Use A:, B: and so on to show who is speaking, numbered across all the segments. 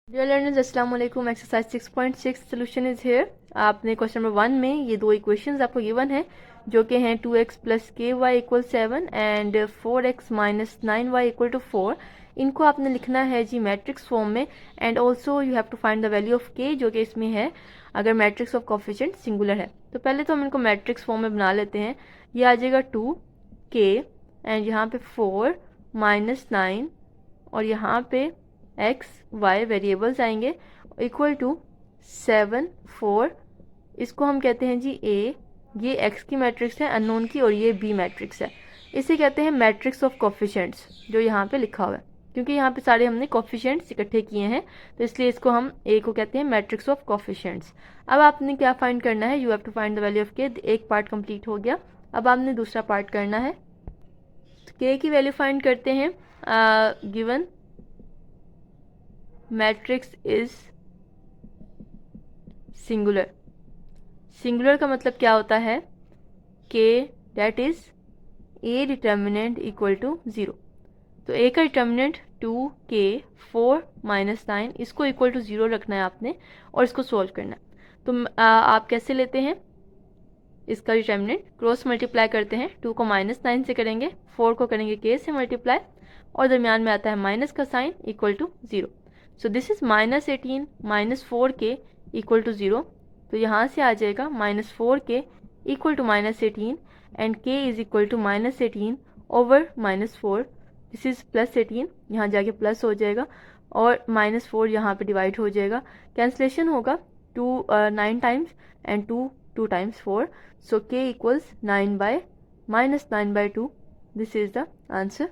A: Dear learners अस्सलाम वालेकुम। Exercise 6.6 solution is here. आपने क्वेश्चन नंबर 1 में ये दो इक्वेशंस आपको गिवन है जो कि हैं 2x plus k y equal 7 and 4x minus 9y equal to 4। इनको आपने लिखना है जी मैट्रिक्स फॉर्म में and also you have to find the value of k जो कि इसमें है अगर मैट्रिक्स ऑफ कोफिशिएंट सिंगुलर है। तो पहले तो हम इनको मैट्रिक्स फॉर्म में बना लेते हैं। ये आ जाएगा 2k एंड यहाँ पे 4 माइनस 9 और यहाँ पे एक्स वाई वेरिएबल्स आएंगे इक्वल टू 7 4। इसको हम कहते हैं जी ए, ये एक्स की मैट्रिक्स है अननोन की, और ये बी मैट्रिक्स है। इसे कहते हैं मैट्रिक्स ऑफ कोफिशिएंट्स जो यहाँ पे लिखा हुआ है, क्योंकि यहाँ पे सारे हमने कोफिशिएंट्स इकट्ठे किए हैं तो इसलिए इसको हम ए को कहते हैं मैट्रिक्स ऑफ कोफिशिएंट्स। अब आपने क्या फाइंड करना है, you have to find the value of k. एक पार्ट कंप्लीट हो गया, अब आपने दूसरा पार्ट करना है। के की वैल्यू फाइंड करते हैं। Given matrix is singular. Singular का मतलब क्या होता है के det is a determinant equal to 0। तो ए का डिटर्मिनेंट 2k 4 माइनस 9, इसको इक्वल टू 0 रखना है आपने और इसको सोल्व करना है। तो आप कैसे लेते हैं इसका डिटर्मिनेंट, क्रॉस मल्टीप्लाई करते हैं। 2 को माइनस 9 से करेंगे, 4 को करेंगे k से मल्टीप्लाई और दरमियान में आता है माइनस का sign equal to 0। So this is minus 18 minus 4k equal to 0। तो यहाँ से आ जाएगा minus 4k equal to minus 18 and k is equal to minus 18 over minus 4। This is plus 18, यहाँ जाके प्लस हो जाएगा और माइनस 4 यहाँ पे डिवाइड हो जाएगा, कैंसलेशन होगा 2 9 times and 2 times 4। So k equals 9 by minus 9 by 2। This is the answer.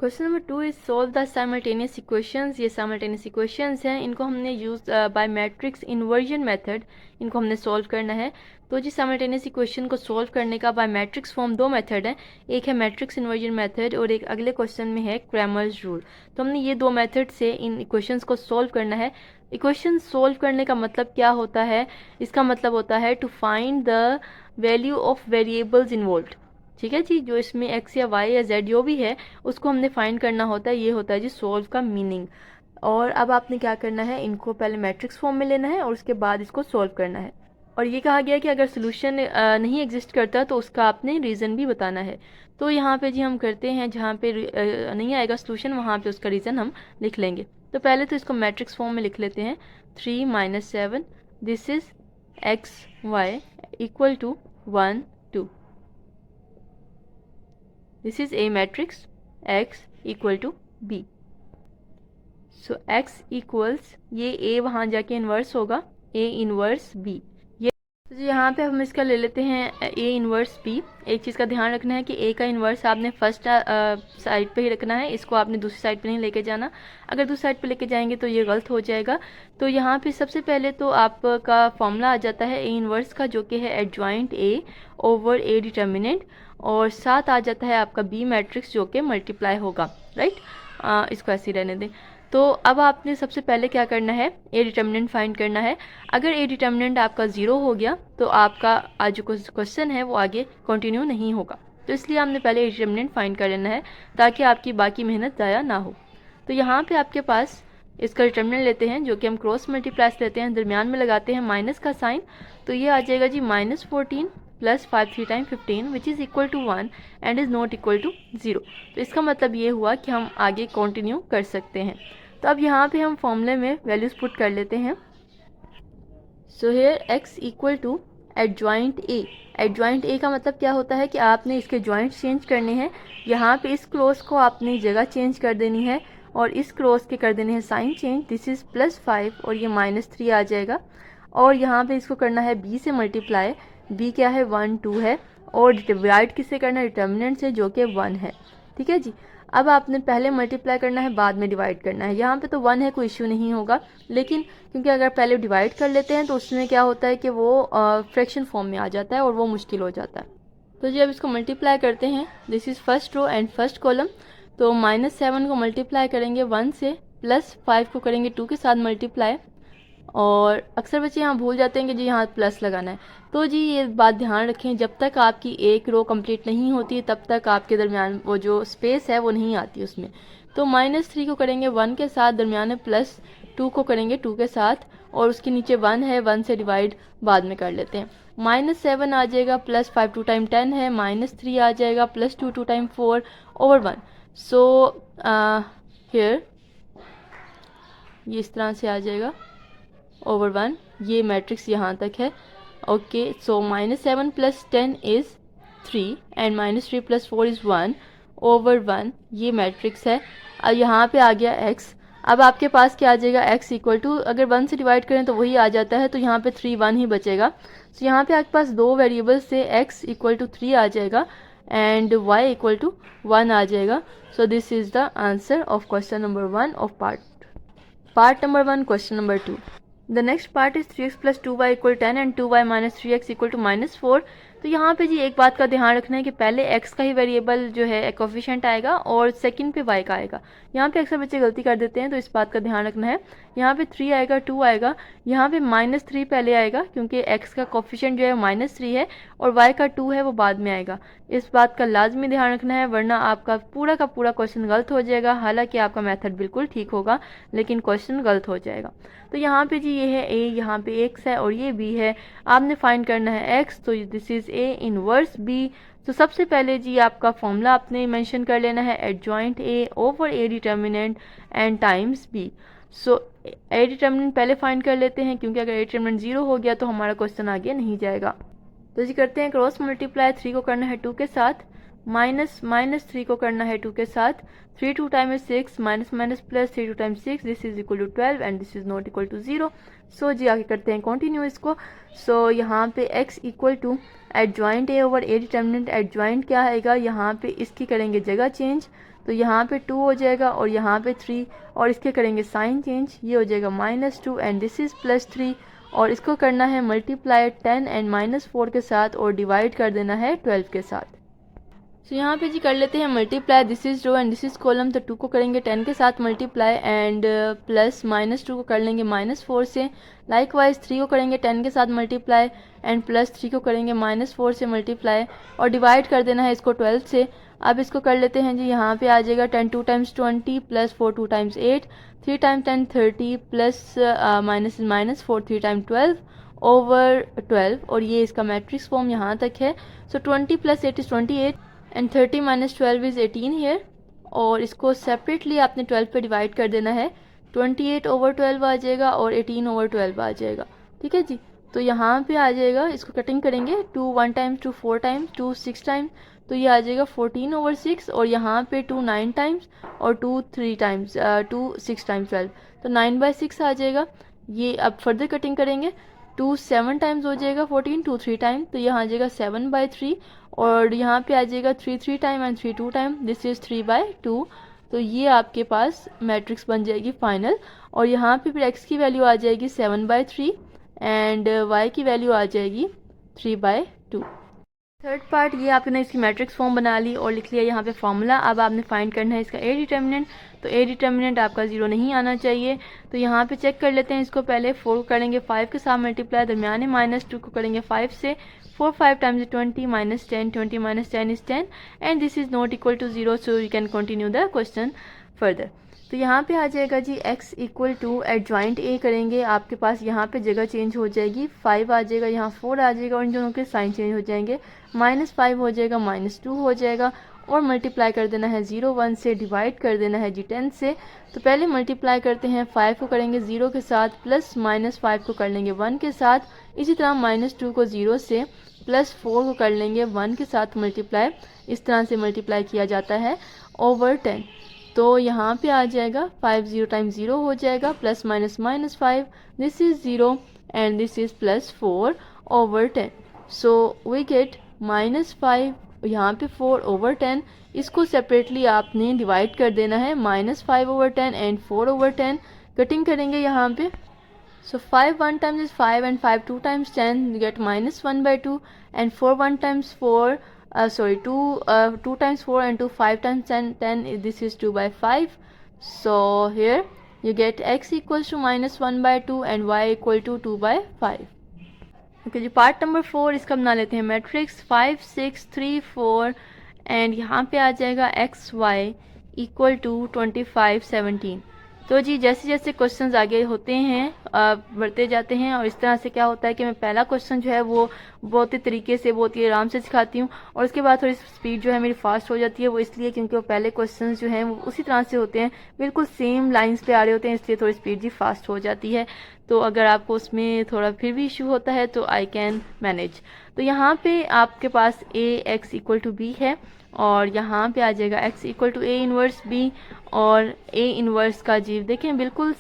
A: Question number 2 is solve the simultaneous equations. ये साइमल्टेनियस इक्वेशंस हैं, इनको हमने use by matrix inversion method इनको हमने सॉल्व करना है। तो जी साइमल्टेनियस इक्वेशन को सॉल्व करने का बाय मैट्रिक्स फॉर्म दो मेथड है, एक है मैट्रिक्स इन्वर्जन मेथड और एक अगले क्वेश्चन में है क्रैमर्स रूल। तो हमने ये दो मेथड से इन इक्वेशंस को सॉल्व करना है। इक्वेशन सॉल्व करने का मतलब क्या होता है, इसका मतलब होता है to find the value of variables involved. ठीक है जी, जो इसमें एक्स या वाई या जेड जो भी है उसको हमने फाइंड करना होता है, ये होता है जी सॉल्व का मीनिंग। और अब आपने क्या करना है, इनको पहले मैट्रिक्स फॉर्म में लेना है और उसके बाद इसको सॉल्व करना है। और ये कहा गया कि अगर सोल्यूशन नहीं एग्जिस्ट करता तो उसका आपने रीज़न भी बताना है। तो यहाँ पे जी हम करते हैं, जहाँ पे नहीं आएगा सोल्यूशन वहाँ पे उसका रीज़न हम लिख लेंगे। तो पहले तो इसको मैट्रिक्स फॉर्म में लिख लेते हैं। 3 minus 7, this is x y equal to 1 2। This is A matrix X equal to B. So X equals ये A वहाँ जाके इन्वर्स होगा A इन्वर्स B। ये तो यहाँ पे हम इसका ले लेते हैं A इन्वर्स B। एक चीज़ का ध्यान रखना है कि A का इन्वर्स आपने फर्स्ट साइड पे ही रखना है, इसको आपने दूसरी साइड पे नहीं लेके जाना। अगर दूसरी साइड पे लेके जाएंगे तो ये गलत हो जाएगा। तो यहाँ पे सबसे पहले तो आपका फॉर्मूला आ जाता है A इन्वर्स का, जो कि है adjoint A over A determinant, और साथ आ जाता है आपका बी मैट्रिक्स जो कि मल्टीप्लाई होगा, राइट। इसको ऐसे ही रहने दें। तो अब आपने सबसे पहले क्या करना है, ए डिटर्मिनेंट फाइंड करना है। अगर ए डिटर्मिनेंट आपका 0 हो गया तो आपका आज जो क्वेश्चन है वो आगे कंटिन्यू नहीं होगा। तो इसलिए हमने पहले ए डिटर्मिनेंट फाइंड कर लेना है ताकि आपकी बाकी मेहनत ज़ाया ना हो। तो यहाँ पे आपके पास इसका डिटर्मिनेंट लेते हैं जो कि हम क्रॉस मल्टीप्लाई लेते हैं, दरमियान में लगाते हैं माइनस का साइन। तो ये आ जाएगा जी -14 plus 5 3 time 15 which is equal to 1 and is not equal to 0। तो इसका मतलब ये हुआ कि हम आगे कंटिन्यू कर सकते हैं। तो अब यहाँ पे हम फॉर्मूले में वैल्यूज पुट कर लेते हैं। So here x equal to adjoint A. Adjoint A का मतलब क्या होता है कि आपने इसके जॉइंट चेंज करने हैं। यहाँ पे इस क्रॉस को आपने जगह चेंज कर देनी है और इस क्रॉस के कर देने हैं साइन चेंज। दिस इज़ +5 और ये -3 आ जाएगा। और यहाँ पे इसको करना है b से मल्टीप्लाई। b क्या है 1 2 है और डिवाइड किससे करना है, डिटर्मिनेंट से जो कि 1 है। ठीक है जी, अब आपने पहले मल्टीप्लाई करना है बाद में डिवाइड करना है। यहाँ पे तो 1 है, कोई इश्यू नहीं होगा, लेकिन क्योंकि अगर पहले डिवाइड कर लेते हैं तो उसमें क्या होता है कि वो फ्रैक्शन फॉर्म में आ जाता है और वो मुश्किल हो जाता है। तो जी अब इसको मल्टीप्लाई करते हैं। This is first row and first column. तो -7 को मल्टीप्लाई करेंगे 1 से, +5 को करेंगे 2 के साथ मल्टीप्लाई, और अक्सर बच्चे यहाँ भूल जाते हैं कि जी यहाँ प्लस लगाना है। तो जी ये बात ध्यान रखें, जब तक आपकी एक रो कंप्लीट नहीं होती तब तक आपके दरमियान वो जो स्पेस है वो नहीं आती उसमें। तो -3 को करेंगे 1 के साथ, दरमियान में +2 को करेंगे 2 के साथ, और उसके नीचे 1 है, 1 से डिवाइड बाद में कर लेते हैं। -7 आ जाएगा, +5 2 टाइम 10 है, -3 आ जाएगा, +2 2 टाइम 4 ओवर 1। सो हियर ये इस तरह से आ जाएगा ओवर 1, ये मैट्रिक्स यहाँ तक है। Okay, so -7 + 10 is 3 and -3 + 4 is 1 over 1, ये मैट्रिक्स है। अब यहाँ पे आ गया x। अब आपके पास क्या आ जाएगा, x इक्वल टू, अगर 1 से डिवाइड करें तो वही आ जाता है, तो यहाँ पे 3 1 ही बचेगा। तो यहाँ पे आपके पास दो वेरिएबल से x इक्वल टू 3 आ जाएगा एंड y इक्वल टू 1 आ जाएगा। So this is the answer of question number 1 of part number 1। Question number 2, the next part is 3x + 2y = 10 and 2y - 3x = -4। तो यहाँ पे जी एक बात का ध्यान रखना है कि पहले x का ही वेरिएबल जो है कोफिशिएंट आएगा और सेकंड पे y का आएगा। यहाँ पे अक्सर बच्चे गलती कर देते हैं, तो इस बात का ध्यान रखना है। यहाँ पे 3 आएगा, 2 आएगा, यहाँ पे -3 पहले आएगा क्योंकि x का कोफिशिएंट जो है -3 है और y का 2 है वो बाद में आएगा। इस बात का लाजमी ध्यान रखना है, वरना आपका पूरा का पूरा क्वेश्चन गलत हो जाएगा। हालांकि आपका मेथड बिल्कुल ठीक होगा लेकिन क्वेश्चन गलत हो जाएगा। तो यहाँ पे जी ये है a, यहाँ पे x है और ये b है। आपने फाइंड करना है x, तो this is a inverse b। तो सबसे पहले जी आपका फॉर्मूला आपने मेंशन कर लेना है, adjoint a over a determinant and times b। So a determinant पहले फाइंड कर लेते हैं, क्योंकि अगर a डिटर्मिनेंट 0 हो गया तो हमारा क्वेश्चन आगे नहीं जाएगा। तो जी करते हैं क्रॉस मल्टीप्लाई। 3 को करना है 2 के साथ, -3 को करना है 2 के साथ। 3 2 time is 6, minus plus 3 2 time 6, this is equal to 12 and this is not equal to 0। So जी आगे करते हैं कंटिन्यू इसको। सो यहाँ पे x equal to adjoint a over a determinant. Adjoint क्या आएगा, यहाँ पे इसकी करेंगे जगह चेंज, तो यहाँ पे 2 हो जाएगा और यहाँ पे 3, और इसके करेंगे साइन चेंज, ये हो जाएगा -2 एंड दिस इज +3, और इसको करना है मल्टीप्लाई 10 एंड -4 के साथ और डिवाइड कर देना है 12 के साथ। तो यहाँ पे जी कर लेते हैं multiply, this is row and this is column, तो 2 को करेंगे 10 के साथ मल्टीप्लाई एंड प्लस -2 को कर लेंगे -4 से। लाइकवाइज 3 को करेंगे 10 के साथ मल्टीप्लाई एंड +3 को करेंगे -4 से मल्टीप्लाई और डिवाइड कर देना है इसको 12 से। अब इसको कर लेते हैं जी, यहाँ पे आ जाएगा 10 2 times 20 plus 4 2 times 8, 3 time 10 30 plus -4 3 time 12 over 12, और ये इसका मैट्रिक्स फॉर्म यहाँ तक है। सो 20 + 8 इज़ 28 एंड 30 - 12 इज़ 18 हियर, और इसको सेपरेटली आपने 12 पे डिवाइड कर देना है। 28 ओवर 12 आ जाएगा और 18 ओवर 12 आ जाएगा। ठीक है जी, तो यहाँ पे आ जाएगा, इसको कटिंग करेंगे, 2 1 टाइम्स, 2 4 टाइम्स, 2 6 टाइम्स, तो ये आ जाएगा 14 ओवर 6, और यहाँ पे 2 9 टाइम्स और 2 3 टाइम्स, 2 6 टाइम्स 12, तो 9/6 आ जाएगा। ये अब फर्दर कटिंग करेंगे, 2 7 टाइम्स हो जाएगा 14, 2 3 टाइम, तो यहाँ आ जाएगा 7/3, और यहाँ पे आ जाएगा 3 3 time and 3 2 time, this is 3/2। तो ये आपके पास मैट्रिक्स बन जाएगी फाइनल, और यहाँ पे फिर x की वैल्यू आ जाएगी 7/3 एंड y की वैल्यू आ जाएगी 3/2। थर्ड पार्ट, ये आपने इसकी मैट्रिक्स फॉर्म बना ली और लिख लिया यहाँ पे फॉर्मूला। अब आपने फाइंड करना है इसका a डिटर्मिनेंट, तो a डिटर्मिनेंट आपका 0 नहीं आना चाहिए। तो यहाँ पे चेक कर लेते हैं इसको, पहले 4 को करेंगे 5 के साथ मल्टीप्लाई, दरमियान में -2 को करेंगे 5 से, 4 5 times 20 -10, 20 - 10 is 10 and this is not equal to 0, so you can continue the question further. तो यहाँ पे आ जाएगा जी x equal to adjoint a करेंगे, आपके पास यहाँ पे जगह चेंज हो जाएगी, 5 आ जाएगा, यहाँ 4 आ जाएगा और इन दोनों के साइन चेंज हो जाएंगे, -5 हो जाएगा, -2 हो जाएगा, और मल्टीप्लाई कर देना है 0 1 से, डिवाइड कर देना है जी 10 से। तो पहले मल्टीप्लाई करते हैं, 5 को करेंगे 0 के साथ, प्लस -5 को कर लेंगे 1 के साथ, इसी तरह -2 को 0 से, प्लस 4 को कर लेंगे 1 के साथ मल्टीप्लाई, इस तरह से मल्टीप्लाई किया जाता है ओवर 10। तो यहाँ पे आ जाएगा 5 0 टाइम्स 0 हो जाएगा, plus -5, this is 0 and this is +4 over 10। So we get -5, यहाँ पे 4 ओवर 10, इसको सेपरेटली आपने डिवाइड कर देना है, -5 ओवर 10 एंड 4 ओवर 10। कटिंग करेंगे यहाँ पे, so 5 1 times is 5 and 5 2 times 10, you get -1/2, and 4 1 times 4, 2 times 4 and 2 5 times 10, this is 2/5. So here you get x equals to -1/2 and y equal to 2/5. Okay जी, part number 4 इसका बना लेते हैं matrix 5 6 3 4, and यहाँ पे आ जाएगा x y इक्वल टू 2517। तो जी जैसे जैसे क्वेश्चंस आगे होते हैं बढ़ते जाते हैं, और इस तरह से क्या होता है कि मैं पहला क्वेश्चन जो है वो बहुत ही तरीके से बहुत ही आराम से सिखाती हूँ, और उसके बाद थोड़ी स्पीड जो है मेरी फास्ट हो जाती है। वो इसलिए क्योंकि वो पहले क्वेश्चंस जो हैं वो उसी तरह से होते हैं, बिल्कुल सेम लाइंस पे आ रहे होते हैं, इसलिए थोड़ी स्पीड जी फास्ट हो जाती है। तो अगर आपको उसमें थोड़ा फिर भी इशू होता है तो आई कैन मैनेज। तो यहाँ पे आपके पास a x equal to b है, और यहाँ पे आ जाएगा x equal to a inverse b, और a इनवर्स का जी देखें बिल्कुल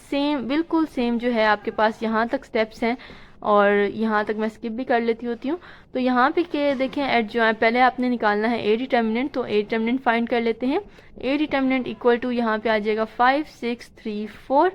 A: सेम जो है आपके पास यहाँ तक स्टेप्स हैं, और यहाँ तक मैं स्किप भी कर लेती होती हूँ। तो यहाँ पे के देखें एट जो है पहले आपने निकालना है ए डिटर्मिनेंट, तो ए डिटर्मिनेंट फाइंड कर लेते हैं। ए डिटर्मिनेंट इक्वल टू यहाँ पे आ जाएगा 5 6 3 4,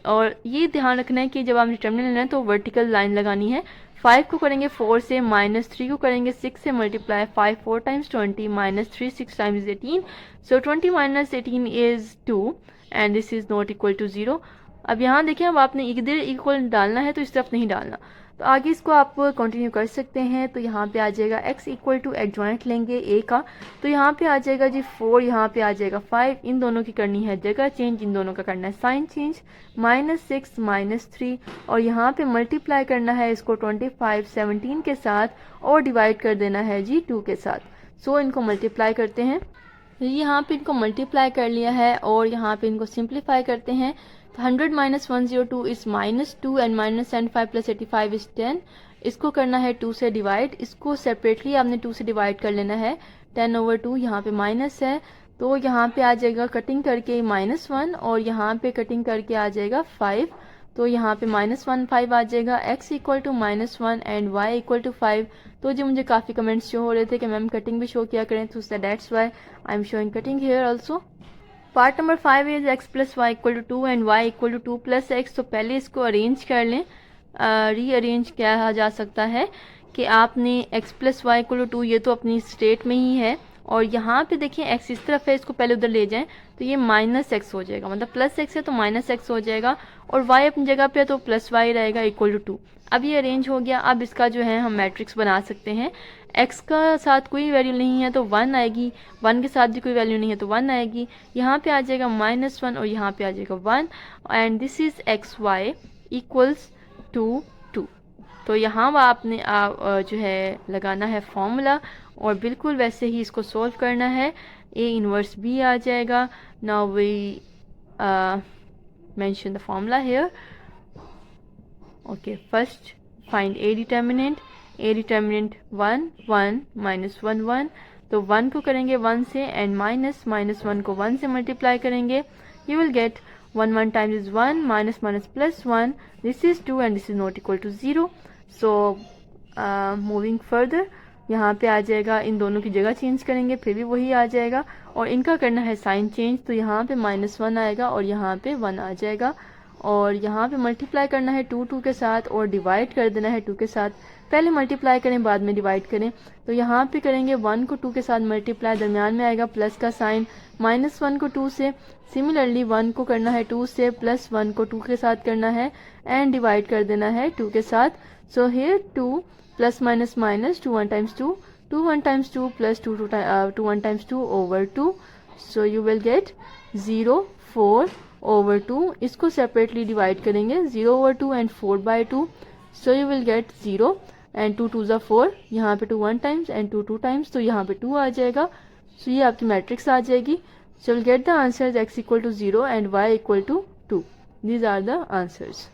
A: और ये ध्यान रखना है कि जब आप डिटर्मिनेंट लेना है तो वर्टिकल लाइन लगानी है। 5 को करेंगे 4 से, -3 को करेंगे 6 से multiply, 5 4 times 20 -3 6 times 18, so 20 - 18 is 2 and this is not equal to 0। अब यहाँ देखिए, अब आपने इधर इक्वल डालना है तो इस तरफ नहीं डालना, तो आगे इसको आप कंटिन्यू कर सकते हैं। तो यहाँ पे आ जाएगा x इक्वल टू एडजॉइंट लेंगे a का, तो यहाँ पे आ जाएगा जी 4, यहाँ पे आ जाएगा 5, इन दोनों की करनी है जगह चेंज, इन दोनों का करना है साइन चेंज, -6 -3, और यहाँ पे मल्टीप्लाई करना है इसको 25 17 के साथ, और डिवाइड कर देना है जी 2 के साथ। सो इनको मल्टीप्लाई करते हैं, यहाँ पे इनको मल्टीप्लाई कर लिया है, और यहाँ पे इनको सिंप्लीफाई करते हैं। 100 - 102 इज -2 एंड -75 + 85 इज 10। इसको करना है 2 से डिवाइड, इसको सेपरेटली आपने 2 से डिवाइड कर लेना है। 10/2 यहाँ पे माइनस है, तो यहाँ पे आ जाएगा कटिंग करके -1, और यहाँ पे कटिंग करके आ जाएगा 5, तो यहाँ पे -1 5 आ जाएगा। x equal to -1 and y equal to 5। तो जी मुझे काफ़ी कमेंट्स शो हो रहे थे कि मैम कटिंग भी शो किया करें, तो that's why I am showing cutting here also. Part number 5 is x + y equal to 2 and y equal to 2 + x। तो पहले इसको अरेंज कर लें, रीअरेंज किया जा सकता है कि आपने x + y इक्वल टू 2, ये तो अपनी स्टेट में ही है, और यहाँ पे देखिए x इस तरफ है, इसको पहले उधर ले जाएं तो ये -x हो जाएगा, मतलब +x है तो -x हो जाएगा, और y अपनी जगह पे है तो +y रहेगा इक्वल टू 2। अब ये अरेंज हो गया। अब इसका जो है हम मैट्रिक्स बना सकते हैं। x का साथ कोई वैल्यू नहीं है तो 1 आएगी, 1 के साथ भी कोई वैल्यू नहीं है तो 1 आएगी, यहाँ पे आ जाएगा -1 और यहाँ पे आ जाएगा 1, and this is xy equals to 2। तो यहाँ आपने जो है लगाना है फॉर्मूला, और बिल्कुल वैसे ही इसको सोल्व करना है। a इनवर्स b आ जाएगा। Now we mention the formula here. Okay, first find a determinant 1 1 -1 1, तो 1 को करेंगे 1 से, एंड -1 को 1 से मल्टीप्लाई करेंगे, you will get 1 1 times is 1, -1 +1, this is 2 and this is not equal to 0। So moving further, यहाँ पे आ जाएगा, इन दोनों की जगह चेंज करेंगे फिर भी वही आ जाएगा, और इनका करना है साइन चेंज, तो यहाँ पे -1 आएगा और यहाँ पे 1 आ जाएगा, और यहाँ पे मल्टीप्लाई करना है 2 2 के साथ, और डिवाइड कर देना है 2 के साथ। पहले मल्टीप्लाई करें बाद में डिवाइड करें, तो यहाँ पे करेंगे 1 को 2 के साथ मल्टीप्लाई, दरम्यान में आएगा प्लस का साइन, -1 को 2 से, सिमिलरली 1 को करना है 2 से, +1 को 2 के साथ करना है, एंड डिवाइड कर देना है 2 के साथ। So here 2 + -, 2 1 times 2, 2 1 times 2 + 2 2 1 times 2 over 2, so you will gate 0 4 over 2। इसको सेपरेटली डिवाइड करेंगे 0/2 and 4/2, so you will gate 0 and 2 2 4, यहाँ पे 2 1 टाइम्स एंड 2 2 टाइम्स, तो यहाँ पे 2 आ जाएगा। सो ये आपकी मैट्रिक्स आ जाएगी। So will get the answers x equal to 0 and y equal to 2। These are the answers.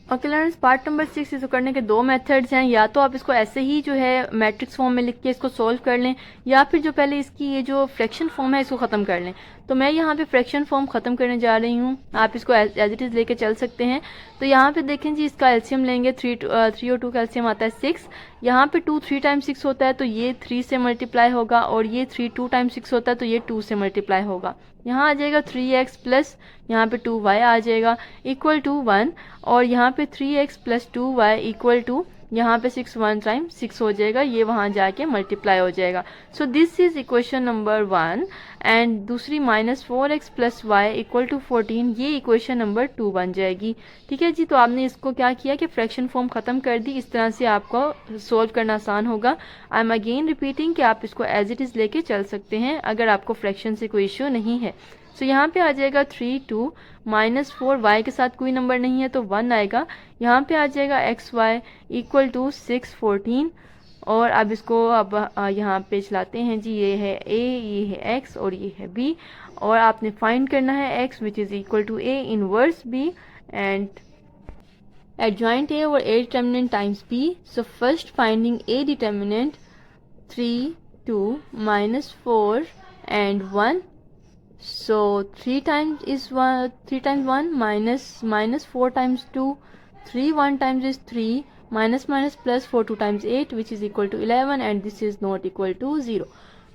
A: Okay learners, part number 6 इसको करने के दो मेथड्स हैं। या तो आप इसको ऐसे ही जो है मैट्रिक्स फॉर्म में लिख के इसको सोल्व कर लें, या फिर जो पहले इसकी ये जो फ्रैक्शन फॉर्म है इसको ख़त्म कर लें। तो मैं यहाँ पे फ्रैक्शन फॉर्म ख़त्म करने जा रही हूँ, आप इसको एज इट इज़ लेके चल सकते हैं। तो यहाँ पे देखें जी, इसका एलसीएम लेंगे, 3 और 2 का एलसीएम आता है 6। यहाँ पे 2 3 टाइम्स 6 होता है तो ये 3 से मल्टीप्लाई होगा, और ये 3 2 टाइम्स 6 होता है तो ये 2 से मल्टीप्लाई होगा। यहाँ आ जाएगा 3x प्लस यहाँ पे 2y आ जाएगा इक्वल टू 1, और यहाँ पे 3x + 2y इक्वल टू यहाँ पे 6 1 टाइम्स 6 हो जाएगा, ये वहाँ जाके मल्टीप्लाई हो जाएगा। सो this is equation number 1, and दूसरी -4x + y इक्वल टू 14, ये इक्वेशन नंबर 2 बन जाएगी। ठीक है जी, तो आपने इसको क्या किया कि फ्रैक्शन फॉर्म ख़त्म कर दी। इस तरह से आपको सोल्व करना आसान होगा। आई एम अगेन रिपीटिंग कि आप इसको एज इट इज़ लेके चल सकते हैं अगर आपको फ्रैक्शन से कोई इश्यू नहीं है। सो यहाँ पे आ जाएगा 3 2 -4, y के साथ कोई नंबर नहीं है तो 1 आएगा। यहाँ पे आ जाएगा एक्स वाई इक्वल टू 6 14। और अब इसको अब यहाँ पे चलाते हैं जी। ये है a, ये है x और ये है b। और आपने फाइंड करना है x which is equal to a inverse b and adjoint a over a determinant times b. So first finding a determinant 3 2 -4 and 1. So 3 times is 1, 3 times 1 minus 4 times 2, 3 1 times is 3, minus plus 4 2 times 8 which is equal to 11 and this is not equal to 0.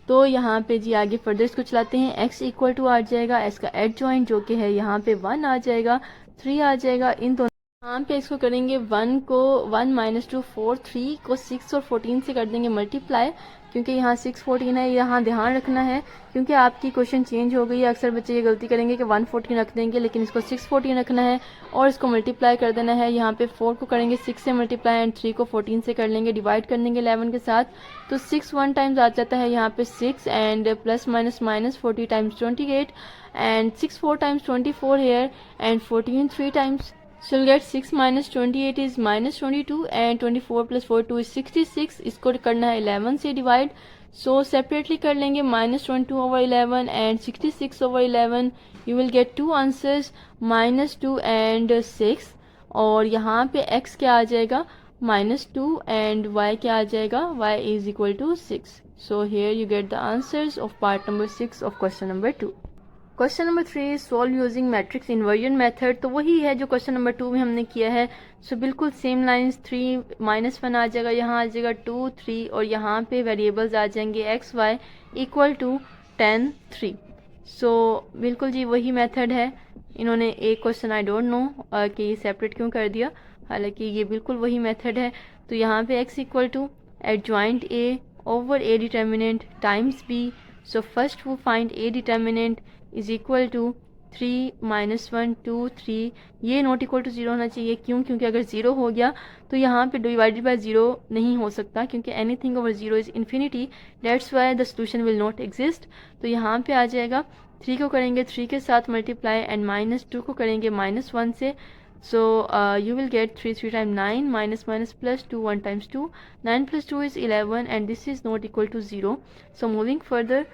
A: तो यहाँ पे जी आगे further इसको चलाते हैं। x equal to आ जाएगा s का adjoint जो कि है यहाँ पे 1 आ जाएगा, 3 आ जाएगा। इन दोनों यहाँ पे इसको करेंगे 1 को 1 -2 4, 3 को 6 और 14 से कर देंगे मल्टीप्लाई, क्योंकि यहाँ 6 14 है। यहाँ ध्यान रखना है क्योंकि आपकी क्वेश्चन चेंज हो गई है। अक्सर बच्चे ये गलती करेंगे कि 1 14 रख देंगे, लेकिन इसको 6 14 रखना है और इसको मल्टीप्लाई कर देना है। यहाँ पे 4 को करेंगे 6 से मल्टीप्लाई एंड 3 को 14 से कर लेंगे, डिवाइड कर देंगे 11 के साथ। तो 6 1 टाइम्स आ जाता है यहाँ पे 6 and plus minus 40 times 28 and 6 4 times 24 हेयर एंड 14 3 times. So we'll get 6 minus 28 is minus 22 and 24 plus 4 2 is 66. इसको करना है 11 से डिवाइड। सो सेपरेटली कर लेंगे -22 over 11 and 66 over 11. You will get two answers -2 and 6. और यहाँ पे x क्या आ जाएगा -2 and y क्या आ जाएगा y is equal to 6. So here you get the answers of part number 6 of question number 2. Question number 3 solve using matrix inversion method. तो वही है जो क्वेश्चन नंबर 2 में हमने किया है। सो बिल्कुल सेम लाइंस। 3 -1 आ जाएगा, यहाँ आ जाएगा 2 3 और यहाँ पे वेरिएबल्स आ जाएंगे एक्स वाई इक्वल टू 10 3। सो बिल्कुल जी वही मेथड है। इन्होंने एक क्वेश्चन आई डोंट नो कि ये सेपरेट क्यों कर दिया, हालांकि ये बिल्कुल वही मेथड है। तो यहाँ पे x equal to adjoint A over A determinant times B. So first वो find A determinant is equal to 3 -1 2 3। ये नॉट इक्वल टू 0 होना चाहिए। क्यों? क्योंकि अगर 0 हो गया तो यहाँ पे डिवाइडेड बाय 0 नहीं हो सकता, क्योंकि anything over 0 is infinity, that's why the solution will not exist. तो यहाँ पे आ जाएगा 3 को करेंगे 3 के साथ मल्टीप्लाई एंड -2 को करेंगे -1 से। So you will get 3 3 time 9 minus plus 2 1 times 2, 9 + 2 is 11 and this is not equal to 0। So moving further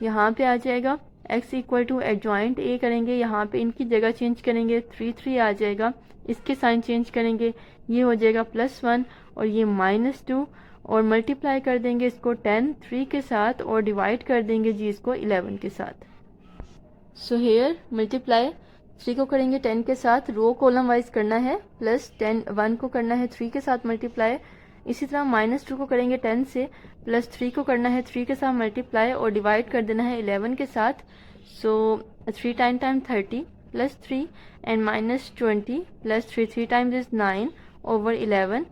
A: यहाँ पे आ जाएगा x equal to adjoint a करेंगे, यहाँ पे इनकी जगह चेंज करेंगे 3 3 आ जाएगा, इसके साइन चेंज करेंगे, ये हो जाएगा +1 और ये -2 और मल्टीप्लाई कर देंगे इसको 10 3 के साथ और डिवाइड कर देंगे जी इसको 11 के साथ। सो हेयर मल्टीप्लाई 3 को करेंगे 10 के साथ, रो कॉलम वाइज करना है, प्लस 10 1 को करना है 3 के साथ मल्टीप्लाई। इसी तरह -2 को करेंगे 10 से, प्लस 3 को करना है 3 के साथ मल्टीप्लाई और डिवाइड कर देना है 11 के साथ। सो 3 time 30 plus 3 and -20 plus 3 3 times is 9 over 11।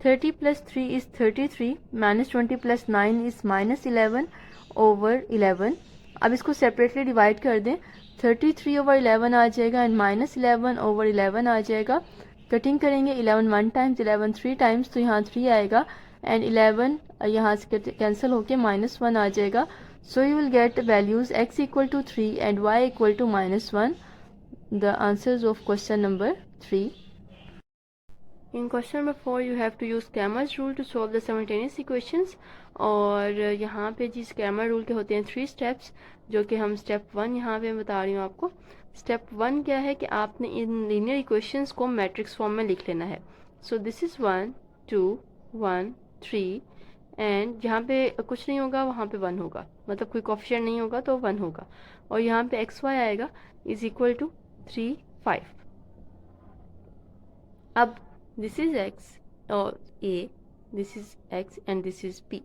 A: 30 + 3 is 33, -20 + 9 is -11 over 11। अब इसको सेपरेटली डिवाइड कर दें, 33 ओवर 11 आ जाएगा एंड -11 ओवर 11 आ जाएगा। कटिंग करेंगे 11 1 टाइम्स 11 3 टाइम्स, तो यहाँ 3 आएगा एंड 11 यहाँ से कैंसिल होके -1 आ जाएगा। So you will get values x equal to 3 and y equal to -1, the answers of question number 3। In question number 4 you have to use Cramer's rule to solve the simultaneous equations. और यहाँ पे जी scammer rule के होते हैं 3 steps, जो कि हम step 1 यहाँ पे बता रही हूँ आपको। स्टेप 1 क्या है कि आपने इन लीनियर इक्वेशंस को मैट्रिक्स फॉर्म में लिख लेना है। सो दिस इज़ 1 2 1 3 एंड जहाँ पे कुछ नहीं होगा वहाँ पे 1 होगा, मतलब कोई कोफिशिएंट नहीं होगा तो 1 होगा। और यहाँ पे एक्स वाई आएगा इज इक्वल टू 3 5। अब दिस इज एक्स और A, this is x and this is B.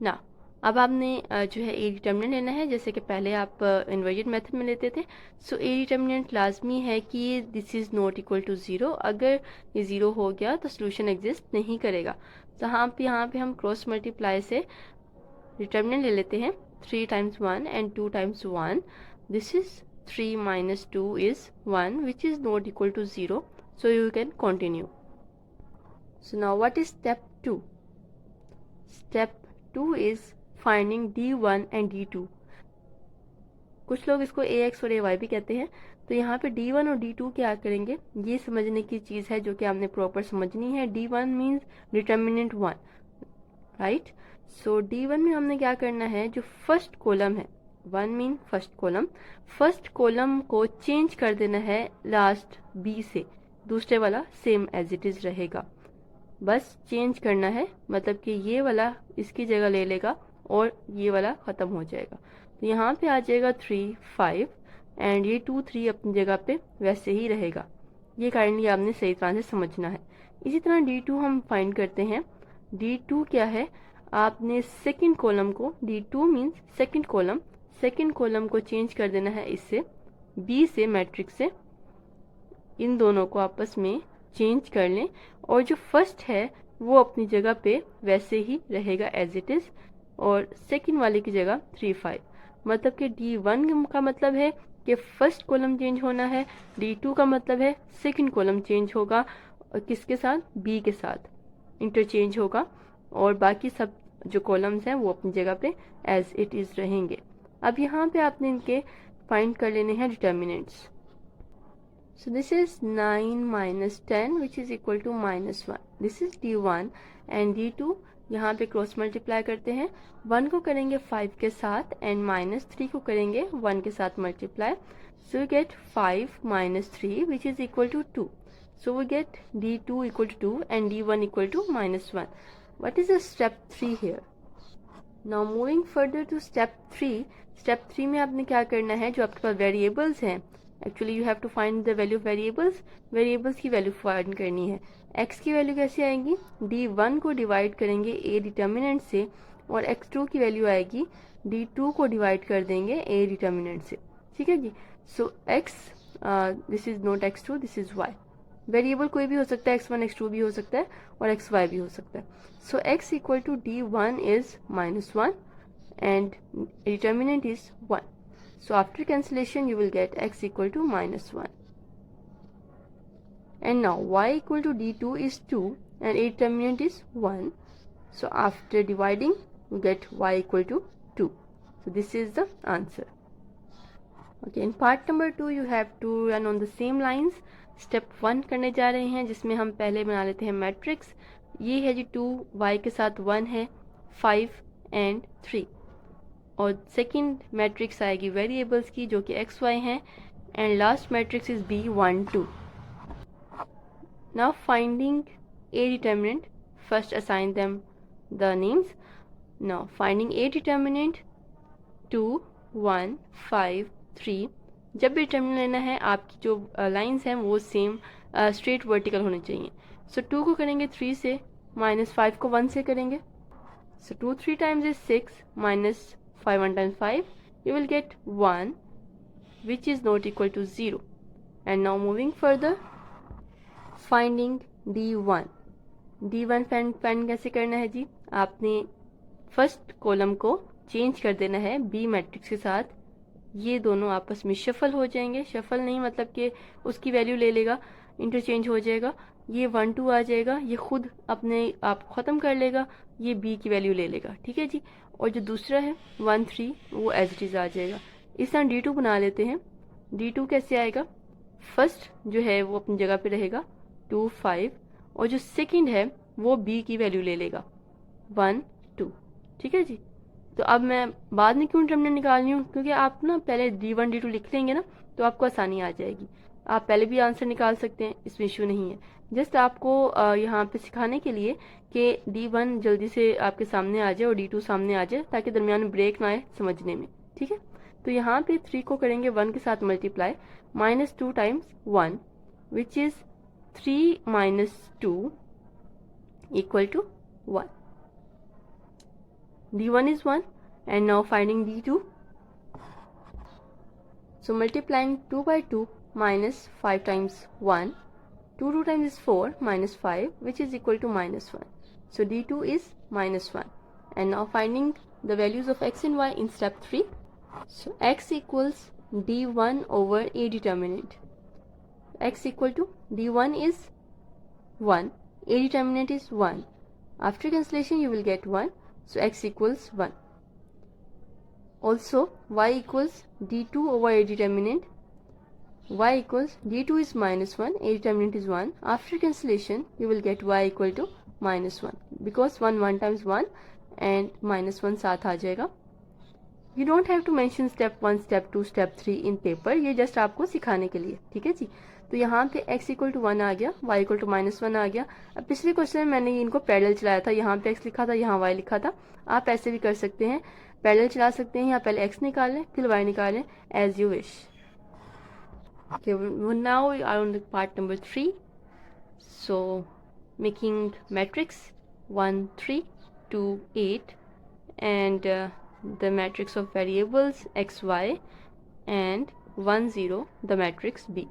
A: ना अब आपने जो है ए डिटर्मिनेंट लेना है, जैसे कि पहले आप इन्वर्जन मेथड में लेते थे। सो ए डिटर्मिनेंट लाजमी है कि this is not equal to 0। अगर ये 0 हो गया तो सोल्यूशन एग्जिस्ट नहीं करेगा। तो यहाँ पे हम क्रॉस मल्टीप्लाई से डिटर्मिनेंट ले लेते हैं, 3 times 1 and 2 times 1। This is 3 minus 2 is 1, which is not equal to 0. So you can continue. So now what is step 2? Step 2 is finding D1 and D2. कुछ लोग इसको ax और ay भी कहते हैं। तो यहाँ पे d1 और d2 क्या करेंगे, ये समझने की चीज़ है जो कि आपने प्रॉपर समझनी है। d1 means determinant 1, right. सो d1 में हमने क्या करना है, जो फर्स्ट कॉलम है, 1 mean first column, first column को चेंज कर देना है लास्ट b से, दूसरे वाला सेम एज इट इज़ रहेगा, बस चेंज करना है, मतलब कि ये वाला इसकी जगह ले लेगा और ये वाला ख़त्म हो जाएगा। तो यहाँ पे आ जाएगा 3 5 एंड ये 2 3 अपनी जगह पे वैसे ही रहेगा। ये काइंडली आपने सही तरह से समझना है। इसी तरह d2 हम फाइंड करते हैं। d2 क्या है, आपने सेकंड कॉलम को, d2 मीन्स सेकंड कॉलम को चेंज कर देना है इससे, b से, मैट्रिक्स से, इन दोनों को आपस में चेंज कर लें और जो फर्स्ट है वो अपनी जगह पे वैसे ही रहेगा एज इट इज़, और सेकंड वाले की जगह 3 5। मतलब कि d1 का मतलब है कि फर्स्ट कॉलम चेंज होना है, d2 का मतलब है सेकंड कॉलम चेंज होगा, और किसके साथ, b के साथ इंटरचेंज होगा, और बाकी सब जो कॉलम्स हैं वो अपनी जगह पे एज इट इज़ रहेंगे। अब यहाँ पे आपने इनके फाइंड कर लेने हैं determinants. So this is 9 minus 10 which is equal to minus 1. This is d1 and d2 यहाँ पे क्रॉस मल्टीप्लाई करते हैं, 1 को करेंगे 5 के साथ एंड माइनस 3 को करेंगे 1 के साथ multiply, so we get 5 minus 3 which is equal to 2. So we get d2 equal to 2 and d1 equal to minus 1. What is the step 3 here? Now moving further to step 3. Step 3 में आपने क्या करना है, जो आपके पास variables हैं, actually you have to find the value of variables की वैल्यू फाइंड करनी है। x की वैल्यू कैसे आएगी, d1 को डिवाइड करेंगे a डिटर्मिनेंट से, और x2 की वैल्यू आएगी d2 को डिवाइड कर देंगे a डिटर्मिनेंट से, ठीक है जी। सो x, this is not x2, this is y। Variable कोई भी हो सकता है, x1 x2 भी हो सकता है और xy भी हो सकता है। So x equal to d1 is -1 and determinant is 1. So after cancellation you will get x equal to -1. And now y equal to d2 is 2 and a determinant is 1. So after dividing we get y equal to 2. So this is the answer. Okay, in part number 2 you have to run on the same lines. Step 1 करने जा रहे हैं, जिसमें हम पहले बना लेते हैं मैट्रिक्स। ये है जी 2, y के साथ 1 है, 5 एंड 3, और सेकंड मैट्रिक्स आएगी वेरिएबल्स की जो कि एक्स वाई हैं, and last matrix is b 1 2. Now finding a determinant, first assign them the names. Now finding a determinant 2 1 5 3। जब भी डिटर्मिनेंट लेना है, आपकी जो लाइंस हैं वो सेम स्ट्रेट वर्टिकल होनी चाहिए। सो 2 को करेंगे 3 से, -5 को 1 से करेंगे, so 2 3 times is 6 minus 5 1 times 5, you will get 1 which is not equal to 0. And now moving further, finding d1 find कैसे करना है जी, आपने फर्स्ट कॉलम को चेंज कर देना है बी मैट्रिक्स के साथ। ये दोनों आपस में शफल हो जाएंगे, शफल नहीं मतलब कि उसकी वैल्यू ले लेगा, इंटरचेंज हो जाएगा, ये 1 2 आ जाएगा, ये खुद अपने आप ख़त्म कर लेगा, ये b की वैल्यू ले लेगा, ठीक है जी। और जो दूसरा है 1 3 वो एज इट इज़ आ जाएगा। इस तरह d2 बना लेते हैं। d2 कैसे आएगा, फर्स्ट जो है वो अपनी जगह पे रहेगा 2 5, और जो सेकंड है वो b की वैल्यू ले लेगा 1 2, ठीक है जी। तो अब मैं बाद में क्यों डिटर्मिनेंट निकाल रही हूँ, क्योंकि आप ना पहले d1 d2 लिख लेंगे ना तो आपको आसानी आ जाएगी। आप पहले भी आंसर निकाल सकते हैं, इसमें इशू नहीं है। जस्ट आपको यहाँ पे सिखाने के लिए कि d1 जल्दी से आपके सामने आ जाए और d2 सामने आ जाए, ताकि दरमियान में ब्रेक ना आए समझने में, ठीक है। तो यहाँ पे 3 को करेंगे 1 के साथ multiply, -2 times 1 which is 3 - 2 equal to 1. d1 is 1 and now finding d2. So multiplying 2 by 2 minus 5 times 1, 2 times is 4 minus 5 which is equal to -1. So d2 is -1. And now finding the values of x and y in step 3. So x equals d1 over a determinant. X equal to d1 is 1, a determinant is 1. After cancellation you will get 1. So x equals 1. Also y equals d2 over a determinant. Y equals d2 is -1, a determinant is 1. After cancellation you will get y equal to -1 because 1 times 1 and -1 साथ आ जाएगा. You don't have to mention step 1, step 2, step 3 in paper. ये just आपको सिखाने के लिए, ठीक है जी. तो यहाँ पे x इक्वल टू 1 आ गया, y इक्वल टू -1 आ गया. अब पिछले क्वेश्चन में मैंने इनको पैरेलल चलाया था, यहाँ पे x लिखा था, यहाँ y लिखा था. आप ऐसे भी कर सकते हैं, पैरेलल चला सकते हैं, या पहले x निकालें फिर y निकालें, as you wish. Okay, now we are on the part number 3. So making matrix 1 3 2 8 and the matrix of variables x y and 1 0 the matrix B.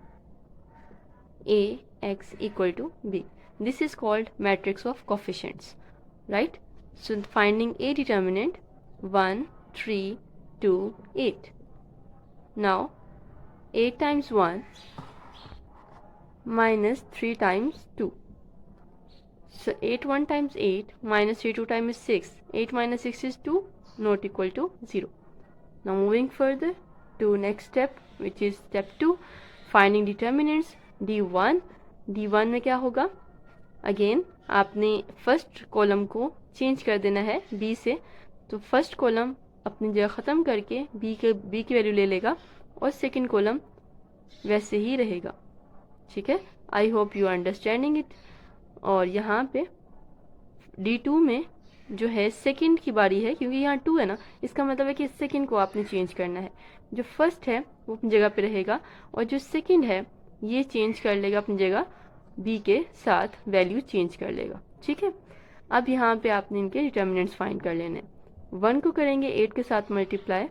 A: A x equal to B. This is called matrix of coefficients, right? So finding a determinant 1 3 2 8. Now 8 times 1 minus 3 times 2. So 8 1 times 8 minus 3 2 times 6. 8 minus 6 is 2, not equal to 0. Now moving further to next step, which is step 2, finding determinants d1. d1 में क्या होगा? Again आपने first column को change कर देना है b से. तो फर्स्ट कॉलम अपनी जगह ख़त्म करके b की वैल्यू ले लेगा और सेकंड कॉलम वैसे ही रहेगा, ठीक है. I hope you are understanding it. और यहाँ पे d2 में जो है सेकंड की बारी है, क्योंकि यहाँ 2 है ना, इसका मतलब है कि सेकंड को आपने चेंज करना है. जो फर्स्ट है वो अपनी जगह पे रहेगा और जो सेकंड है ये चेंज कर लेगा अपनी जगह, b के साथ वैल्यू चेंज कर लेगा, ठीक है. अब यहाँ पे आपने इनके डिटर्मिनेंट्स फाइंड कर लेने हैं. 1 को करेंगे 8 के साथ मल्टीप्लाई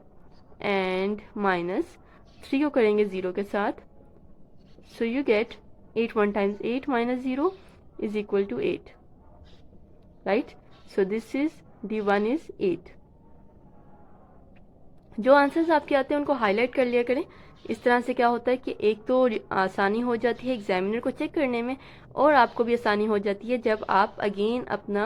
A: एंड माइनस 3 को करेंगे 0 के साथ. So you get 8 1 times 8 minus 0 is equal to 8, right? So this is d1 is 8. जो आंसर्स आपके आते हैं उनको हाईलाइट कर लिया करें. इस तरह से क्या होता है कि एक तो आसानी हो जाती है एग्जामिनर को चेक करने में, और आपको भी आसानी हो जाती है जब आप अगेन अपना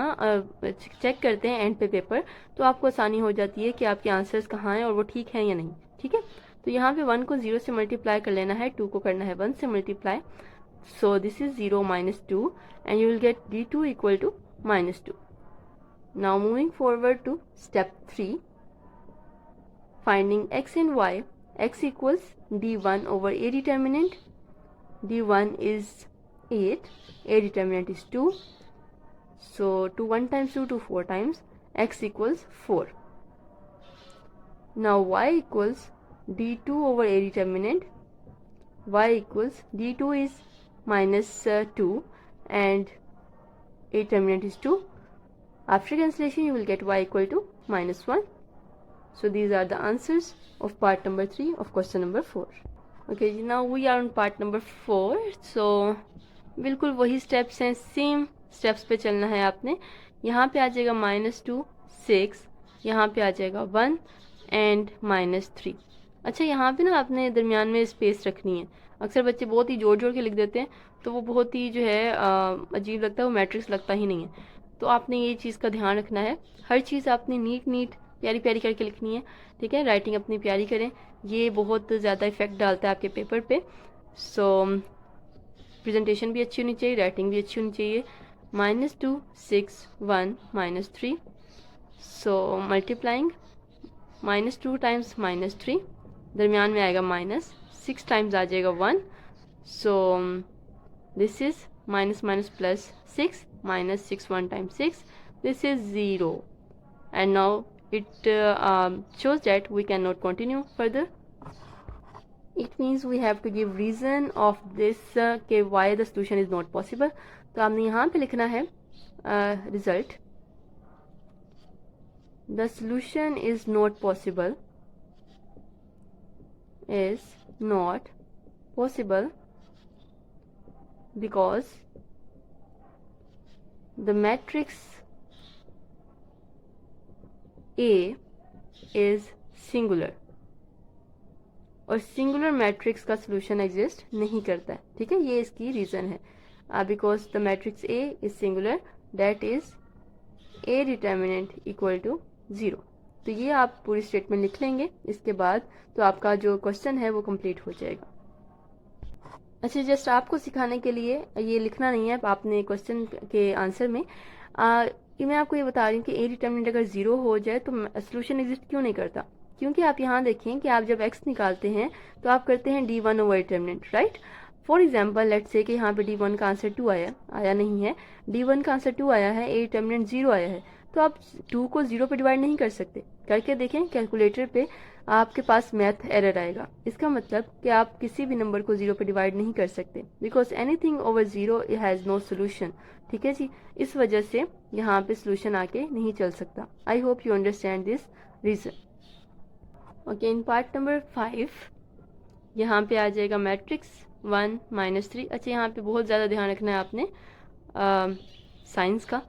A: चेक करते हैं एंड पे पेपर, तो आपको आसानी हो जाती है कि आपके आंसर्स कहाँ हैं और वो ठीक हैं या नहीं, ठीक है. तो यहाँ पे 1 को 0 से मल्टीप्लाई कर लेना है, 2 को करना है 1 से multiply. So this is 0 minus 2 and you will get d2 equal to -2. Now moving forward to step 3, finding x and y. X equals d1 over a determinant. d1 is 8, a determinant is 2. So 2 1 times 2 to 4 times, x equals 4. Now y equals d2 over a determinant. Y equals d2 is -2 and a determinant is 2. After cancellation you will get y equal to -1. So these are the answers of part number 3 of question number 4. Okay, now we are on part number 4. So बिल्कुल वही steps हैं, same steps पे चलना है आपने. यहाँ पे आ जाएगा -2 6, यहाँ पे आ जाएगा 1 एंड -3. अच्छा, यहाँ पे ना आपने दरमियान में स्पेस रखनी है. अक्सर बच्चे बहुत ही जोड़ जोड़ के लिख देते हैं, तो वो बहुत ही जो है अजीब लगता है, वो मैट्रिक्स लगता ही नहीं है. तो आपने ये चीज़ का ध्यान रखना है, हर चीज़ आपने नीट प्यारी प्यारी करके लिखनी है, ठीक है. राइटिंग अपनी प्यारी करें, ये बहुत ज़्यादा इफेक्ट डालता है आपके पेपर पे. सो प्रेजेंटेशन भी अच्छी होनी चाहिए, राइटिंग भी अच्छी होनी चाहिए. -2 6 1 -3. सो मल्टीप्लाइंग -2 टाइम्स -3, दरमियान में आएगा -6 टाइम्स आ जाएगा 1. सो this is -+6 -6 1 times 6, this is 0. And now it shows that we cannot continue further. It means we have to give reason of this कि why the solution is not possible. तो आपने यहाँ पे लिखना है result. The solution is not possible because the matrix A is singular, और singular matrix का solution exist नहीं करता है, ठीक है. ये इसकी रीज़न है. Because the matrix a is singular, that is a determinant equal to 0. तो ये आप पूरी स्टेटमेंट लिख लेंगे इसके बाद, तो आपका जो क्वेश्चन है वो कंप्लीट हो जाएगा। अच्छा, जस्ट आपको सिखाने के लिए ये लिखना नहीं है आपने क्वेश्चन के आंसर में। ये मैं आपको ये बता रही हूँ कि ए डिटर्मिनेंट अगर 0 हो जाए तो सोल्यूशन एग्जिस्ट क्यों नहीं करता। क्योंकि आप यहाँ देखें कि आप जब x निकालते हैं तो आप करते हैं d1 over determinant, right. For example let's say कि यहाँ पे d1 का आंसर 2 आया नहीं है, d1 का आंसर 2 आया है, ए डिटर्मिनेंट 0 आया है, तो आप 2 को 0 पे डिवाइड नहीं कर सकते। करके देखें कैलकुलेटर पे, आपके पास मैथ एरर आएगा। इसका मतलब कि आप किसी भी नंबर को 0 पे डिवाइड नहीं कर सकते, because anything over 0 has no solution. ठीक है जी, इस वजह से यहाँ पे सोल्यूशन आके नहीं चल सकता। I hope you understand this reason. Okay, in part number 5 यहाँ पे आ जाएगा मैट्रिक्स 1 -3। अच्छा, यहाँ पे बहुत ज़्यादा ध्यान रखना है आपने साइंस का,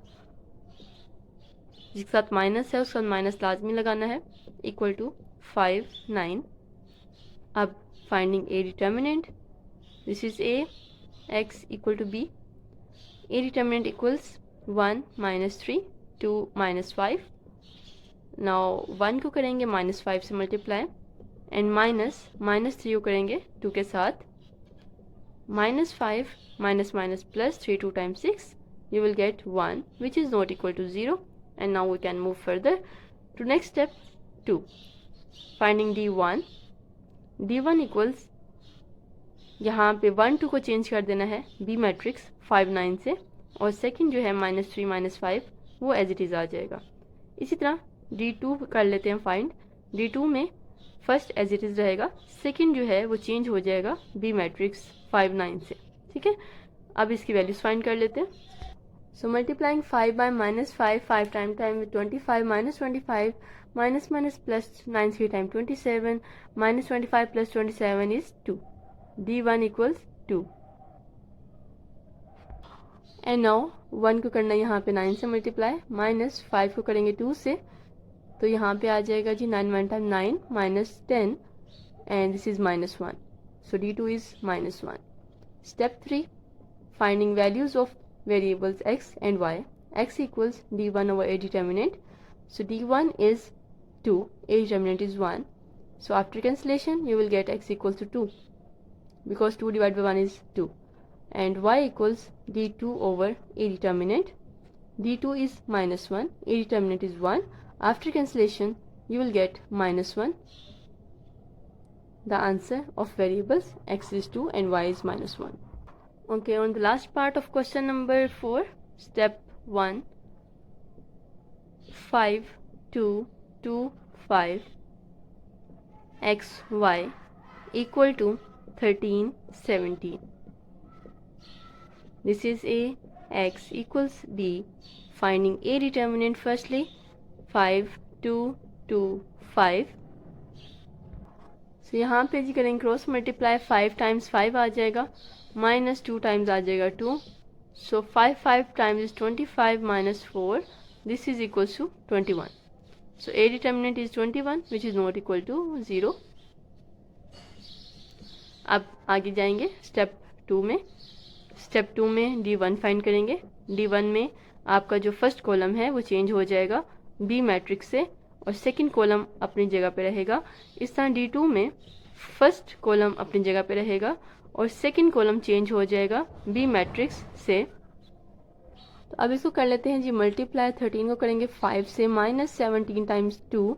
A: जिसके साथ माइनस है उसके साथ माइनस लाजमी लगाना है। Equal to 5 9। अब finding a determinant, this is a, x equal to b. A determinant equals 1 -3 2 -5। Now 1 को करेंगे -5 से मल्टीप्लाई, एंड -3 को करेंगे 2 के साथ। -5 minus minus plus 3 2 times 6, you will get 1 which is not equal to 0. And now we can move further to next step 2, finding d1. d1 equals, यहाँ पे 1 2 को चेंज कर देना है बी मैट्रिक्स 5 9 से, और सेकंड जो है -3 -5 वो एज इट इज़ आ जाएगा। इसी तरह d2 कर लेते हैं फाइंड। d2 में फर्स्ट एज इट इज़ रहेगा, सेकंड जो है वो चेंज हो जाएगा बी मैट्रिक्स 5 9 से। ठीक है, अब इसकी वैल्यूज फाइंड कर लेते हैं। So multiplying 5 by -5 5 time with 25 -25 minus plus 9 3 time 27 -25 plus 27 is 2. d1 equals 2. And now 1 को करना है यहाँ पे 9 से मल्टीप्लाई, -5 को करेंगे 2 से, तो यहाँ पे आ जाएगा जी 9 1 time 9 -10 and this is -1, so d2 is -1. Step 3, finding values of variables x and y. X equals d1 over a determinant. So d1 is 2, a determinant is 1. So after cancellation, you will get x equals to 2, because 2 divided by 1 is 2. And y equals d2 over a determinant. d2 is -1, a determinant is 1. After cancellation, you will get -1. The answer of variables x is 2 and y is -1. Okay, on the last part of question number 4, step 1, 5 2 2 5 x y equal to 13 17. This is a, x equals b. Finding a determinant firstly, 5 2 2 5. तो यहाँ पे जी करेंगे cross multiply, 5 times 5 आ जाएगा, -2 times आ जाएगा 2, so 5 5 times is 25 -4, this is equals to 21. So a determinant is 21 which is not equal to 0. अब आगे जाएंगे स्टेप 2 में। स्टेप 2 में d1 फाइंड करेंगे। d1 में आपका जो फर्स्ट कॉलम है वो चेंज हो जाएगा बी मैट्रिक्स से, और सेकंड कॉलम अपनी जगह पे रहेगा। इस तरह d2 में फर्स्ट कॉलम अपनी जगह पे रहेगा और सेकंड कॉलम चेंज हो जाएगा बी मैट्रिक्स से। तो अब इसको कर लेते हैं जी मल्टीप्लाई। 13 को करेंगे 5 से, -17 times 2,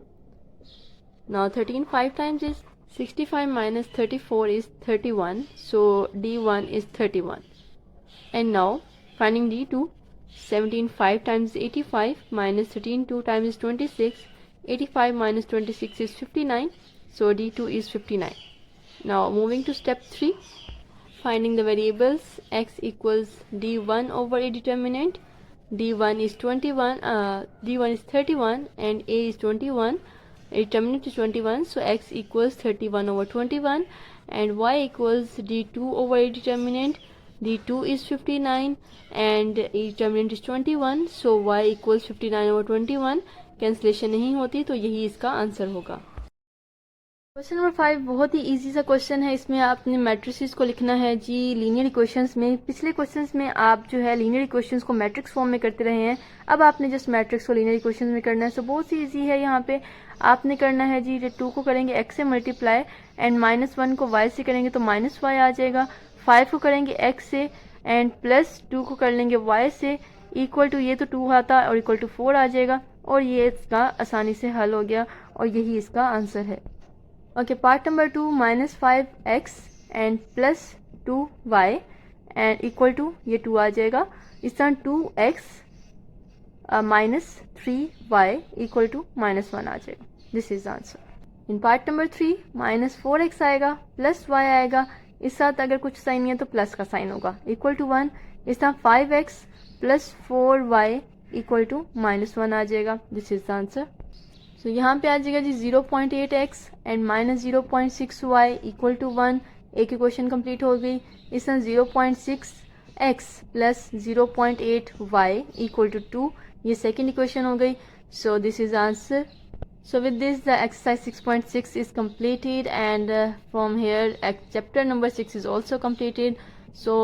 A: now 13 5 times is 65 -34 is 31, so d1 is 31. And now finding d2, 17 5 times 85 -13 2 times is 26, 85 minus 26 is 59, so d2 is 59. Now moving to step 3, finding the variables x equals d1 over a determinant. d1 is 21, d1 is 31 and a is 21. A determinant is 21, so x equals 31 over 21, and y equals d2 over a determinant. d2 is 59 and a determinant is 21, so y equals 59 over 21. Cancellation नहीं होती तो यही इसका answer होगा। Question number 5 बहुत ही easy सा question है। इसमें आपने मैट्रिसेस को लिखना है जी लीनियर इक्वेशंस में। पिछले क्वेश्चंस में आप जो है लीनियर इक्वेशंस को मैट्रिक्स फॉर्म में करते रहे हैं, अब आपने जस्ट मैट्रिक्स को लीनियर इक्वेशंस में करना है। सो बहुत ही इजी है। यहाँ पे आपने करना है जी 2 को करेंगे x से मल्टीप्लाई एंड -1 को y से करेंगे तो -y आ जाएगा। 5 को करेंगे x से एंड +2 को कर लेंगे y से, इक्वल टू ये तो 2 आता है और इक्वल टू 4 आ जाएगा और ये इसका आसानी से हल हो गया और यही इसका आंसर है। Okay, part number 2 -5x and +2y and equal to ये 2 आ जाएगा। इस तरह 2x -3y इक्वल टू -1 आ जाएगा। This is answer. In part number 3 -4x आएगा प्लस y आएगा, इस साथ अगर कुछ साइन नहीं है तो प्लस का साइन होगा, इक्वल टू 1। इस तरह 5x + 4y इक्वल टू -1 आ जाएगा। This is the answer. तो यहाँ पे आ जाएगा जी 0.8x and -0.6y equal to 1। एक इक्वेशन कंप्लीट हो गई। इस तरह 0.6x + 0.8y इक्वल टू 2, ये सेकेंड इक्वेशन हो गई। सो this is answer. So with this the exercise 6.6 is completed and from here chapter number 6 is also completed. So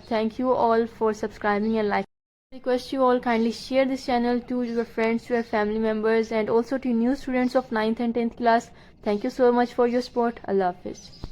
A: thank you all for subscribing and liking. I request you all kindly share this channel to your friends, to your family members and also to new students of 9th and 10th class. Thank you so much for your support. Allah Hafiz.